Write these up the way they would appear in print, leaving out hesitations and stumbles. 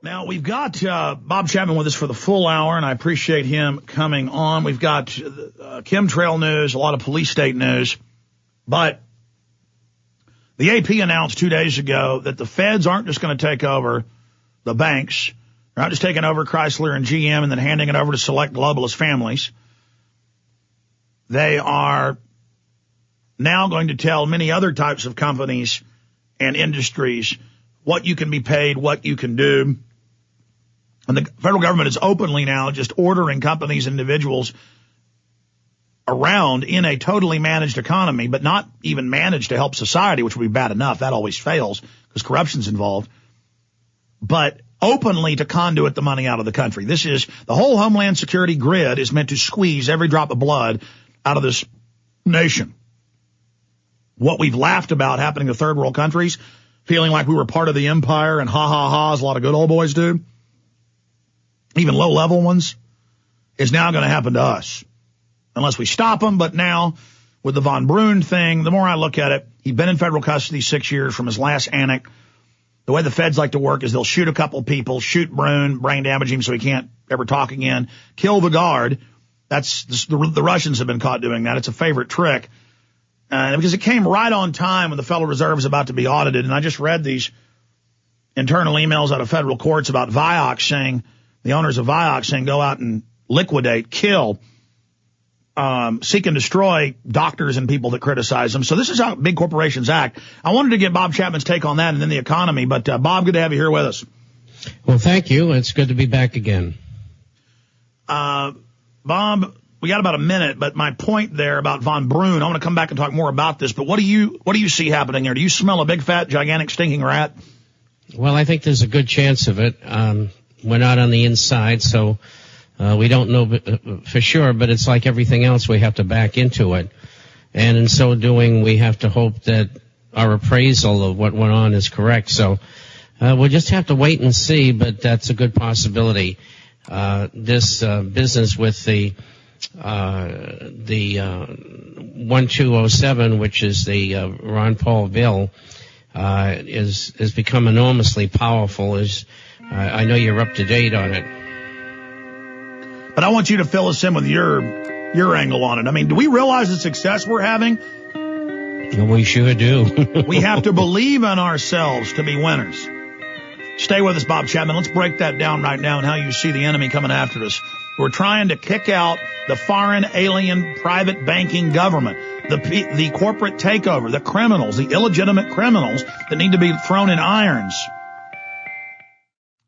Now, we've got Bob Chapman with us for the full hour, and I appreciate him coming on. We've got chemtrail news, a lot of police state news. But the AP announced 2 days ago that the feds aren't just going to take over the banks. They're not just taking over Chrysler and GM and then handing it over to select globalist families. They are now going to tell many other types of companies and industries what you can be paid, what you can do. And the federal government is openly now just ordering companies and individuals around in a totally managed economy, but not even managed to help society, which would be bad enough. That always fails because corruption's involved. But openly to conduit the money out of the country. This is the whole Homeland Security grid is meant to squeeze every drop of blood out of this nation. What we've laughed about happening to third world countries, feeling like we were part of the empire and ha, as a lot of good old boys do, even low-level ones, is now going to happen to us. Unless we stop them, but now, with the Von Brunn thing, the more I look at it, he'd been in federal custody 6 years from his last annex. The way the feds like to work is they'll shoot a couple people, shoot Brunn, brain damage him so he can't ever talk again, kill the guard. That's the Russians have been caught doing that. It's a favorite trick. Because it came right on time when the Federal Reserve is about to be audited. And I just read these internal emails out of federal courts about Vioxx saying, the owners of Vioxx saying, go out and liquidate, kill, seek and destroy doctors and people that criticize them. So this is how big corporations act. I wanted to get Bob Chapman's take on that and then the economy. But, Bob, good to have you here with us. Well, thank you. It's good to be back again. Bob, we got about a minute, but my point there about Von Brunn, I want to come back and talk more about this, but what do you see happening there? Do you smell a big, fat, gigantic, stinking rat? Well, I think there's a good chance of it. We're not on the inside, so we don't know for sure, but it's like everything else, we have to back into it. And in so doing, we have to hope that our appraisal of what went on is correct. So we'll just have to wait and see, but that's a good possibility. This business with the 1207, which is the Ron Paul bill, is become enormously powerful. I know you're up to date on it. But I want you to fill us in with your angle on it. I mean, do we realize the success we're having? We sure do. We have to believe in ourselves to be winners. Stay with us, Bob Chapman. Let's break that down right now and how you see the enemy coming after us. We're trying to kick out the foreign, alien, private banking government, the corporate takeover, the criminals, the illegitimate criminals that need to be thrown in irons.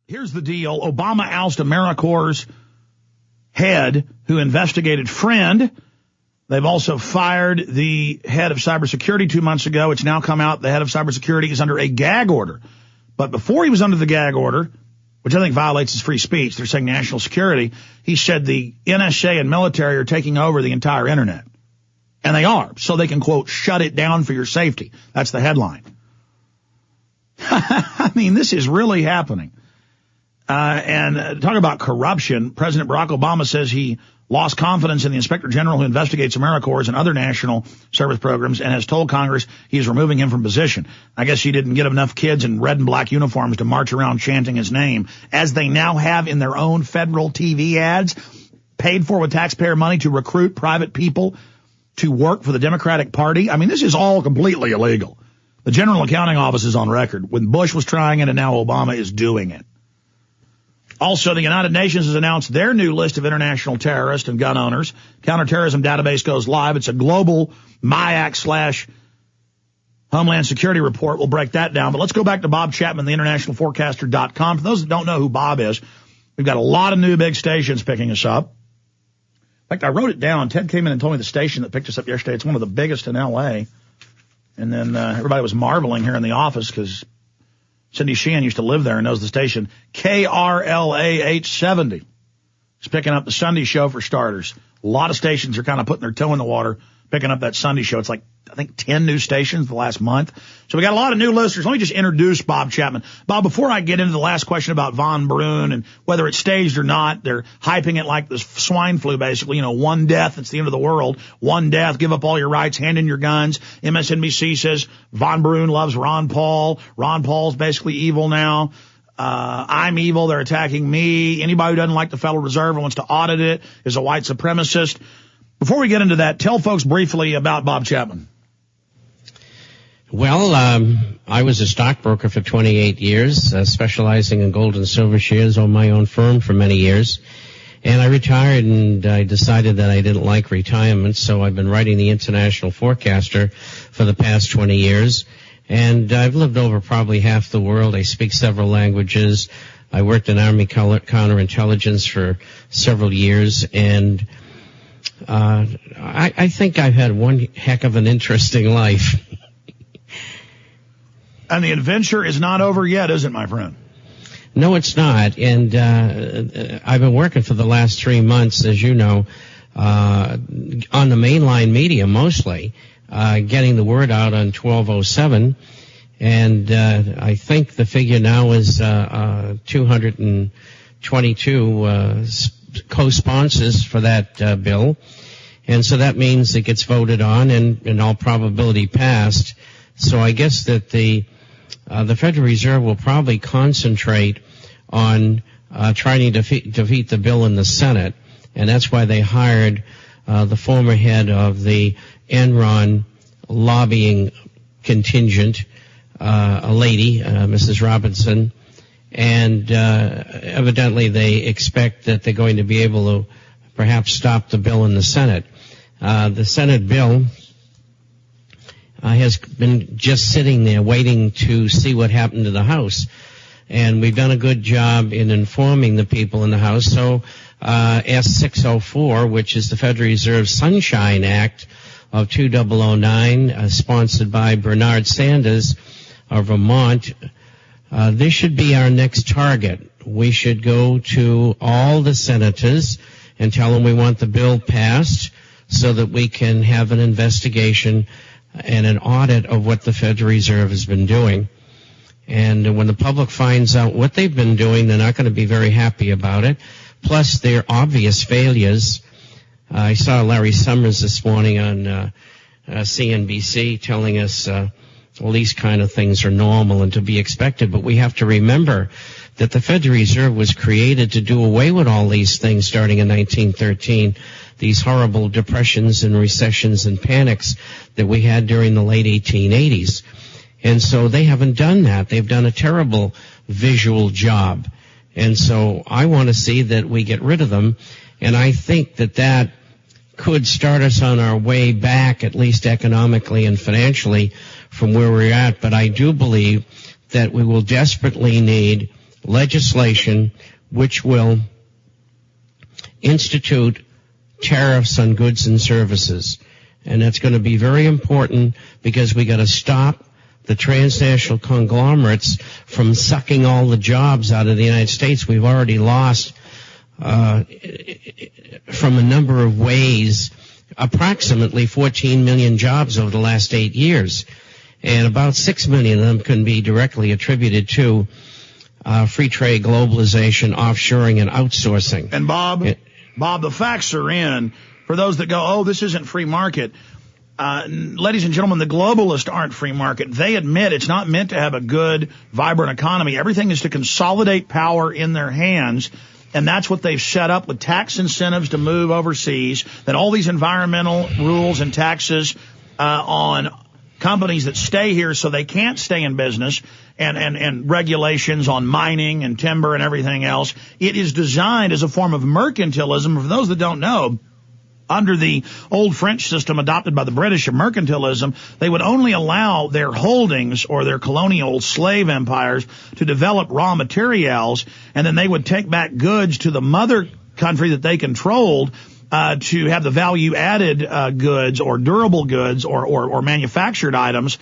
Here's the deal. Obama ousted AmeriCorps' head who investigated Friend. They've also fired the head of cybersecurity 2 months ago. It's now come out the head of cybersecurity is under a gag order. But before he was under the gag order, which I think violates his free speech, they're saying national security, he said the NSA and military are taking over the entire internet. And they are, so they can, quote, shut it down for your safety. That's the headline. I mean, this is really happening. And talk about corruption. President Barack Obama says he lost confidence in the Inspector General who investigates AmeriCorps and other national service programs and has told Congress he is removing him from position. I guess he didn't get enough kids in red and black uniforms to march around chanting his name, as they now have in their own federal TV ads, paid for with taxpayer money to recruit private people to work for the Democratic Party. I mean, this is all completely illegal. The General Accounting Office is on record. When Bush was trying it and now Obama is doing it. Also, the United Nations has announced their new list of international terrorists and gun owners. Counterterrorism database goes live. It's a global MIAC/Homeland Security report. We'll break that down. But let's go back to Bob Chapman, the internationalforecaster.com. For those that don't know who Bob is, we've got a lot of new big stations picking us up. In fact, I wrote it down. Ted came in and told me the station that picked us up yesterday. It's one of the biggest in L.A. And then everybody was marveling here in the office because Cindy Sheehan used to live there and knows the station. KRLA 870. It's picking up the Sunday show for starters. A lot of stations are kind of putting their toe in the water, picking up that Sunday show. It's like, I think, 10 new stations the last month. So we got a lot of new listeners. Let me just introduce Bob Chapman. Bob, before I get into the last question about Von Brunn and whether it's staged or not, they're hyping it like this swine flu, basically. You know, one death, it's the end of the world. One death, give up all your rights, hand in your guns. MSNBC says Von Brunn loves Ron Paul. Ron Paul's basically evil now. I'm evil, they're attacking me. Anybody who doesn't like the Federal Reserve and wants to audit it is a white supremacist. Before we get into that, tell folks briefly about Bob Chapman. Well, I was a stockbroker for 28 years, specializing in gold and silver shares, on my own firm for many years. And I retired, and I decided that I didn't like retirement, so I've been writing the International Forecaster for the past 20 years. And I've lived over probably half the world. I speak several languages. I worked in Army counterintelligence for several years, and I think I've had one heck of an interesting life. And the adventure is not over yet, is it, my friend? No, it's not. And I've been working for the last 3 months, as you know, on the mainline media mostly, getting the word out on 1207. And I think the figure now is 222 co-sponsors for that bill. And so that means it gets voted on and in all probability passed. So I guess that the Federal Reserve will probably concentrate on trying to defeat the bill in the Senate, and that's why they hired the former head of the Enron lobbying contingent, a lady, Mrs. Robinson, and evidently they expect that they're going to be able to perhaps stop the bill in the Senate. The Senate bill has been just sitting there waiting to see what happened to the House. And we've done a good job in informing the people in the House. So S604, which is the Federal Reserve Sunshine Act of 2009, sponsored by Bernard Sanders of Vermont, this should be our next target. We should go to all the senators and tell them we want the bill passed so that we can have an investigation and an audit of what the Federal Reserve has been doing. And when the public finds out what they've been doing, they're not going to be very happy about it. Plus, their obvious failures. I saw Larry Summers this morning on CNBC telling us, well, these kind of things are normal and to be expected. But we have to remember that the Federal Reserve was created to do away with all these things starting in 1913. These horrible depressions and recessions and panics that we had during the late 1880s. And so they haven't done that. They've done a terrible visual job. And so I want to see that we get rid of them. And I think that that could start us on our way back, at least economically and financially, from where we're at. But I do believe that we will desperately need legislation which will institute tariffs on goods and services. And that's going to be very important because we got to stop the transnational conglomerates from sucking all the jobs out of the United States. We've already lost, from a number of ways, approximately 14 million jobs over the last 8 years. And about 6 million of them can be directly attributed to free trade, globalization, offshoring, and outsourcing. And Bob, the facts are in. For those that go, oh, this isn't free market. Ladies and gentlemen, the globalists aren't free market. They admit it's not meant to have a good, vibrant economy. Everything is to consolidate power in their hands, and that's what they've set up with tax incentives to move overseas, then all these environmental rules and taxes on companies that stay here so they can't stay in business, and regulations on mining and timber and everything else. It is designed as a form of mercantilism. For those that don't know, under the old French system adopted by the British of mercantilism, they would only allow their holdings or their colonial slave empires to develop raw materials, and then they would take back goods to the mother country that they controlled to have the value-added goods or durable goods or manufactured items,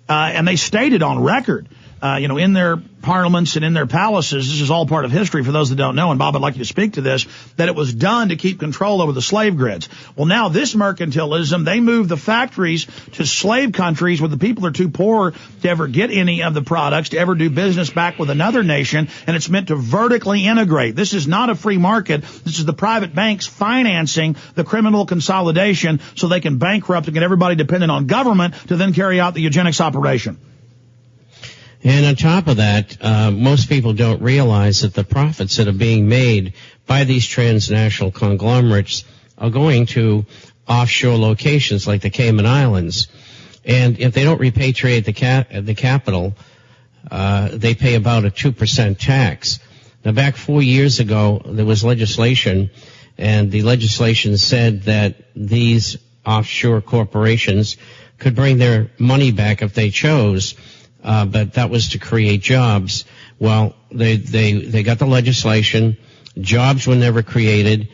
and they stated on record, in their parliaments and in their palaces, this is all part of history for those that don't know, and Bob, I'd like you to speak to this, that it was done to keep control over the slave grids. Well, now this mercantilism, they move the factories to slave countries where the people are too poor to ever get any of the products, to ever do business back with another nation, and it's meant to vertically integrate. This is not a free market. This is the private banks financing the criminal consolidation so they can bankrupt and get everybody dependent on government to then carry out the eugenics operation. And on top of that, most people don't realize that the profits that are being made by these transnational conglomerates are going to offshore locations like the Cayman Islands. And if they don't repatriate the capital, they pay about a 2% tax. Now, back 4 years ago, there was legislation, and the legislation said that these offshore corporations could bring their money back if they chose, but that was to create jobs. Well, they got the legislation. Jobs were never created.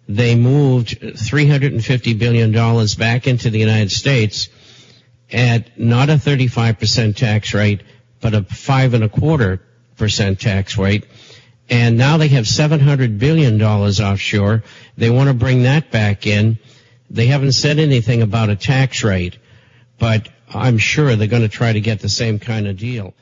They moved $350 billion back into the United States at not a 35% tax rate, but a 5.25% tax rate. And now they have $700 billion offshore. They want to bring that back in. They haven't said anything about a tax rate, but I'm sure they're going to try to get the same kind of deal.